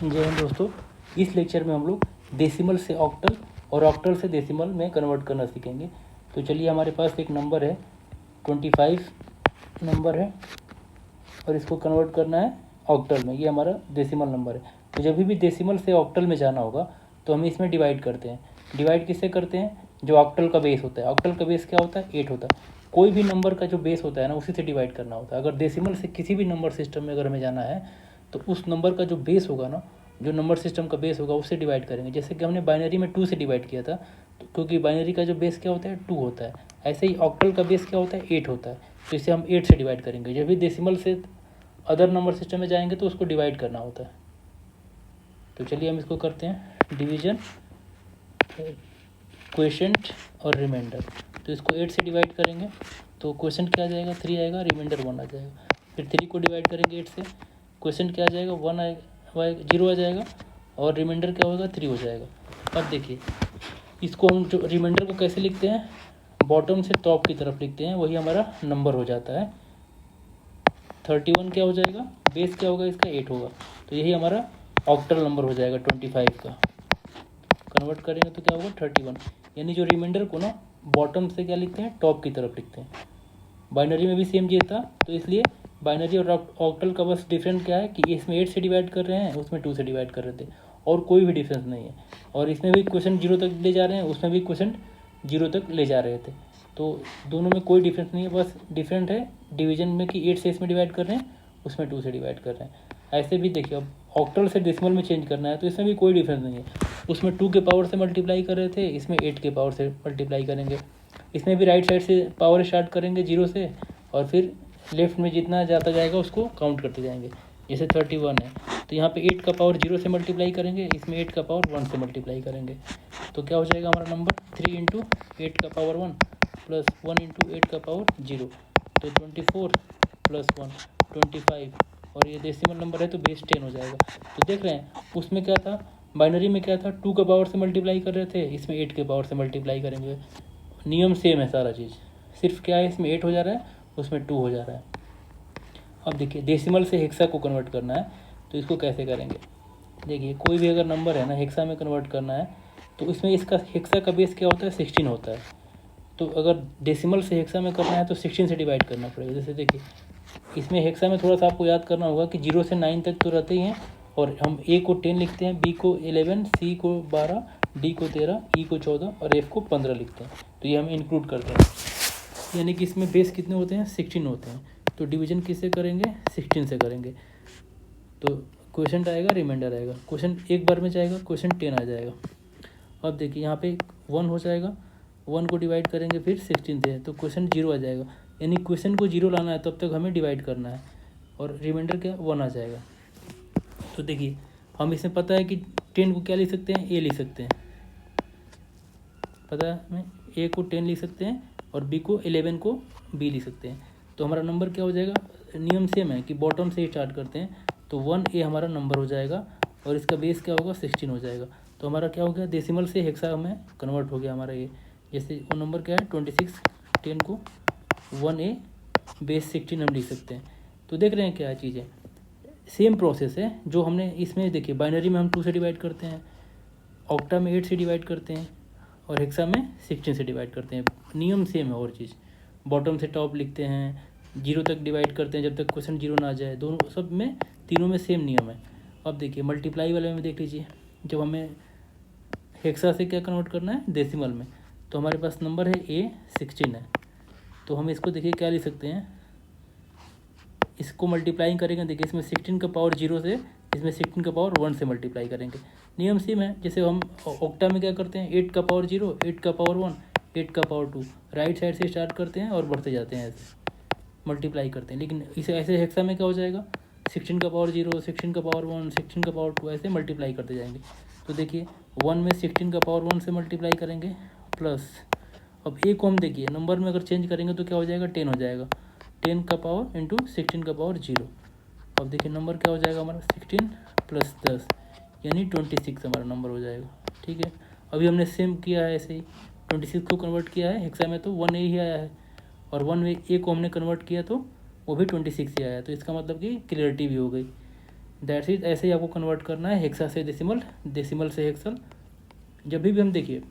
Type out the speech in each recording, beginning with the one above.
जय हिंद दोस्तों। इस लेक्चर में हम लोग डेसिमल से ऑक्टल और ऑक्टल से डेसिमल में कन्वर्ट करना सीखेंगे। तो चलिए, हमारे पास एक नंबर है 25 नंबर है और इसको कन्वर्ट करना है ऑक्टल में। ये हमारा डेसिमल नंबर है। तो जब भी डेसिमल से ऑक्टल में जाना होगा तो हम इसमें डिवाइड करते हैं। डिवाइड किससे करते हैं? जो ऑक्टल का बेस होता है। ऑक्टल का बेस क्या होता है? 8 होता है। कोई भी नंबर का जो बेस होता है ना, उसी से डिवाइड करना होता है। अगर डेसिमल से किसी भी नंबर सिस्टम में अगर हमें जाना है तो उस नंबर का जो बेस होगा ना, जो नंबर सिस्टम का बेस होगा, उससे डिवाइड करेंगे। जैसे कि हमने बाइनरी में 2 से डिवाइड किया था, तो क्योंकि बाइनरी का जो बेस क्या होता है? 2 होता है। ऐसे ही ऑक्टल का बेस क्या होता है? 8 होता है। तो इसे हम 8 से डिवाइड करेंगे। जब भी डेसिमल से अदर नंबर सिस्टम में जाएंगे तो उसको डिवाइड करना होता है। तो चलिए हम इसको करते हैं डिवीजन, क्वोशेंट और रिमाइंडर। तो इसको 8 से डिवाइड करेंगे तो क्वोशेंट क्या आ जाएगा? 3 आएगा, रिमाइंडर 1 आ जाएगा। फिर 3 को डिवाइड करेंगे 8 से, क्वोशेंट क्या आ जाएगा? 1 आएगा, 0 आ जाएगा, और रिमाइंडर क्या होगा? 3 हो जाएगा। अब देखिए, इसको हम जो रिमाइंडर को कैसे लिखते हैं? बॉटम से टॉप की तरफ लिखते हैं, वही हमारा नंबर हो जाता है। 31 क्या हो जाएगा? बेस क्या होगा इसका? 8 होगा। तो यही हमारा ऑक्टल नंबर हो जाएगा 25 का। कन्वर्ट करेंगे तो क्या होगा? 31। यानी जो रिमाइंडर को ना बॉटम से क्या लिखते हैं? टॉप की तरफ लिखते हैं। बाइनरी में भी सेम चीज़ था, तो इसलिए बाइनरी और ऑक्टल का बस डिफरेंट क्या है कि इसमें 8 से डिवाइड कर रहे हैं, उसमें 2 से डिवाइड कर रहे थे, और कोई भी डिफरेंस नहीं है। और इसमें भी क्वेश्चन 0 तक ले जा रहे हैं, उसमें भी क्वेश्चन 0 तक ले जा रहे थे। तो दोनों में कोई डिफरेंस नहीं है, बस डिफरेंट है डिवीजन में कि 8 से इसमें डिवाइड कर रहे हैं, उसमें 2 से डिवाइड कर रहे हैं। ऐसे भी देखिए, अब ऑक्टल से डेसिमल में चेंज करना है तो इसमें भी कोई डिफरेंस नहीं है। उसमें 2 के पावर से मल्टीप्लाई कर रहे थे, इसमें 8 के पावर से मल्टीप्लाई करेंगे। इसमें भी राइट साइड से पावर स्टार्ट करेंगे 0 से, और फिर लेफ्ट में जितना जाता जाएगा उसको काउंट करते जाएंगे। जैसे 31 है तो यहाँ पे 8 का पावर 0 से मल्टीप्लाई करेंगे, इसमें 8 का पावर 1 से मल्टीप्लाई करेंगे। तो क्या हो जाएगा हमारा नंबर? 3 इंटू 8 का पावर 1 प्लस 1 इंटू 8 का पावर 0। तो 24 प्लस 1 25, और ये डेसिमल नंबर है तो बेस 10 हो जाएगा। तो देख रहे हैं उसमें क्या था? बाइनरी में क्या था? 2 का पावर से मल्टीप्लाई कर रहे थे, इसमें 8 के पावर से मल्टीप्लाई करेंगे। नियम सेम है सारा चीज़, सिर्फ क्या है इसमें 8 हो जा रहा है, उसमें 2 हो जा रहा है। अब देखिए, डेसिमल से हेक्सा को कन्वर्ट करना है तो इसको कैसे करेंगे? देखिए, कोई भी अगर नंबर है ना, हेक्सा में कन्वर्ट करना है तो इसमें इसका हेक्सा का बेस क्या होता है? 16 होता है। तो अगर डेसिमल से हेक्सा में करना है तो 16 से डिवाइड करना पड़ेगा। जैसे देखिए, इसमें हेक्सा में थोड़ा सा आपको याद करना होगा कि 0 से 9 तक तो रहते ही हैं, और हम ए को 10 लिखते हैं, बी को 11, सी को 12, डी को 13, ई को 14 और एफ को 15 लिखते हैं। तो ये हम इंक्लूड करते हैं, यानी कि इसमें बेस कितने होते हैं? 16 होते हैं। तो डिवीजन किससे करेंगे? 16 से करेंगे। तो क्वेश्चन आएगा, रिमाइंडर आएगा। क्वेश्चन एक बार में जाएगा, क्वेश्चन 10 आ जाएगा। अब देखिए, यहाँ पे 1 हो जाएगा, 1 को डिवाइड करेंगे फिर 16 से, तो क्वेश्चन 0 आ जाएगा। यानी क्वेश्चन को 0 लाना है तब तक हमें डिवाइड करना है, और रिमाइंडर क्या? 1 आ जाएगा। तो देखिए, हम इसमें पता है कि 10 को क्या लिख सकते हैं? ए लिख सकते हैं। पता है हमें, ए को 10 लिख सकते हैं और बी को 11 को बी लिख सकते हैं। तो हमारा नंबर क्या हो जाएगा? नियम सेम है कि बॉटम से ही स्टार्ट करते हैं, तो 1 ए हमारा नंबर हो जाएगा, और इसका बेस क्या होगा? 16 हो जाएगा। तो हमारा क्या हो गया? डेसिमल से हेक्सा में कन्वर्ट हो गया हमारा ये। जैसे वो नंबर क्या है? 26, 10 को 1 ए बेस 16 हम लिख सकते हैं। तो देख रहे हैं क्या चीज़ है? सेम प्रोसेस है जो हमने इसमें देखिए, बाइनरी में हम 2 से डिवाइड करते हैं, ऑक्टा में 8 से डिवाइड करते हैं, और हेक्सा में 16 से डिवाइड करते हैं। नियम सेम है। और चीज़, बॉटम से टॉप लिखते हैं, 0 तक डिवाइड करते हैं जब तक क्वेश्चन 0 ना आ जाए। दोनों सब में, तीनों में सेम नियम है। अब देखिए, मल्टीप्लाई वाले में देख लीजिए, जब हमें हेक्सा से क्या कन्वर्ट करना है? डेसिमल में, तो हमारे पास नंबर है ए 16 है। तो हम इसको देखिए क्या लिख सकते हैं? इसको मल्टीप्लाई करेंगे, देखिए इसमें 16 का पावर 0 से, इसमें 16 का पावर 1 से मल्टीप्लाई करेंगे। नियम सेम है। जैसे हम ऑक्टा में क्या करते हैं? 8 का पावर 0, 8 का पावर 1, 8 का पावर 2, राइट साइड से स्टार्ट करते हैं और बढ़ते जाते हैं, ऐसे मल्टीप्लाई करते हैं। लेकिन इसे ऐसे हेक्सा में क्या हो जाएगा? 16 का पावर 0, 16 का पावर 1, 16 का पावर 2, ऐसे मल्टीप्लाई करते जाएंगे। तो देखिए, 1 में 16 का पावर 1 से मल्टीप्लाई करेंगे, प्लस अब ए को हम देखिए नंबर में अगर चेंज करेंगे तो क्या हो जाएगा? 10 हो जाएगा। 10 का पावर इंटू 16 का पावर 0। अब देखिए नंबर क्या हो जाएगा हमारा? 16 प्लस 10, यानी 26 हमारा नंबर हो जाएगा। ठीक है, अभी हमने सेम किया है, ऐसे ही 26 को कन्वर्ट किया है हेक्सा में तो 1 ए ही आया है, और 1 ए को हमने कन्वर्ट किया तो वो भी 26 ही आया। तो इसका मतलब कि क्लियरिटी भी हो गई। That's it. ऐसे ही आपको कन्वर्ट करना है हेक्सा से डेसिमल, डेसिमल से हेक्सल। जब भी हम देखिए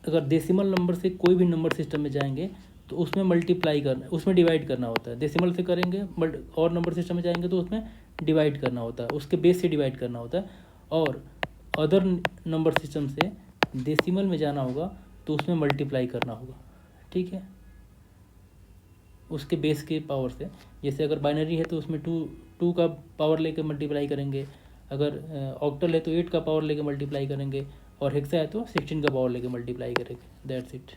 अगर डेसिमल नंबर से कोई भी नंबर सिस्टम में जाएंगे तो उसमें मल्टीप्लाई करना, उसमें डिवाइड करना होता है। डेसिमल से करेंगे और नंबर सिस्टम में जाएंगे तो उसमें डिवाइड करना होता है, उसके बेस से डिवाइड करना होता है। और अदर नंबर सिस्टम से डेसिमल में जाना होगा तो उसमें मल्टीप्लाई करना होगा, ठीक है, उसके बेस के पावर से। जैसे अगर बाइनरी है तो उसमें टू का पावर लेके मल्टीप्लाई करेंगे, अगर ऑक्टल है तो 8 का पावर लेके मल्टीप्लाई करेंगे, और हेक्सा है तो 16 का पावर लेके मल्टीप्लाई करेंगे। That's it.